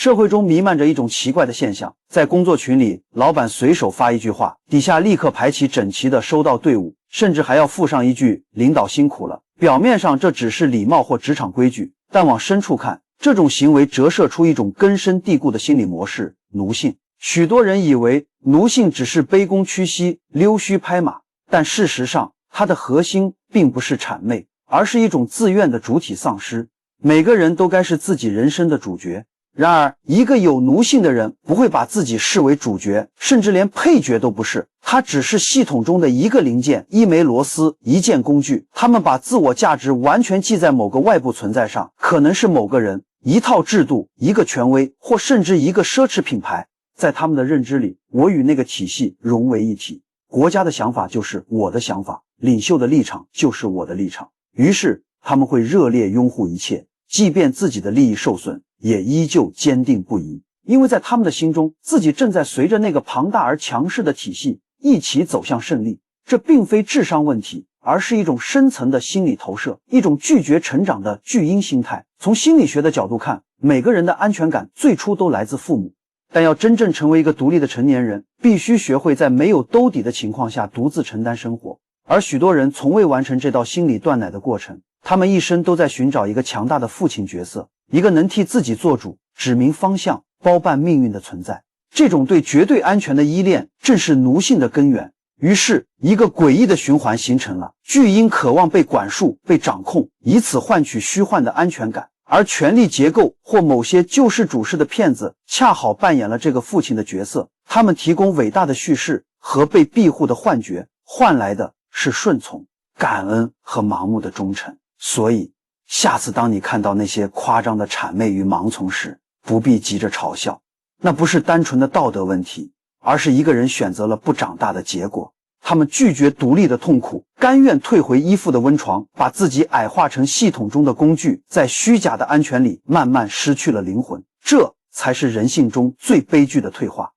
社会中弥漫着一种奇怪的现象，在工作群里，老板随手发一句话，底下立刻排齐整齐的收到队伍，甚至还要附上一句领导辛苦了。表面上这只是礼貌或职场规矩，但往深处看，这种行为折射出一种根深蒂固的心理模式——奴性。许多人以为奴性只是卑躬屈膝、溜须拍马，但事实上，它的核心并不是谄媚，而是一种自愿的主体丧失。每个人都该是自己人生的主角。然而，一个有奴性的人不会把自己视为主角，甚至连配角都不是。他只是系统中的一个零件，一枚螺丝，一件工具。他们把自我价值完全记在某个外部存在上，可能是某个人、一套制度、一个权威，或甚至一个奢侈品牌。在他们的认知里，我与那个体系融为一体。国家的想法就是我的想法，领袖的立场就是我的立场。于是，他们会热烈拥护一切，即便自己的利益受损，也依旧坚定不移，因为在他们的心中，自己正在随着那个庞大而强势的体系一起走向胜利。这并非智商问题，而是一种深层的心理投射，一种拒绝成长的巨婴心态。从心理学的角度看，每个人的安全感最初都来自父母，但要真正成为一个独立的成年人，必须学会在没有兜底的情况下独自承担生活。而许多人从未完成这道心理断奶的过程，他们一生都在寻找一个强大的父亲角色，一个能替自己做主、指明方向、包办命运的存在。这种对绝对安全的依恋正是奴性的根源。于是，一个诡异的循环形成了：巨婴渴望被管束、被掌控，以此换取虚幻的安全感，而权力结构或某些救世主式的骗子恰好扮演了这个父亲的角色。他们提供伟大的叙事和被庇护的幻觉，换来的是顺从、感恩和盲目的忠诚。所以，下次当你看到那些夸张的谄媚与盲从时，不必急着嘲笑，那不是单纯的道德问题，而是一个人选择了不长大的结果。他们拒绝独立的痛苦，甘愿退回依附的温床，把自己矮化成系统中的工具，在虚假的安全里慢慢失去了灵魂。这才是人性中最悲剧的退化。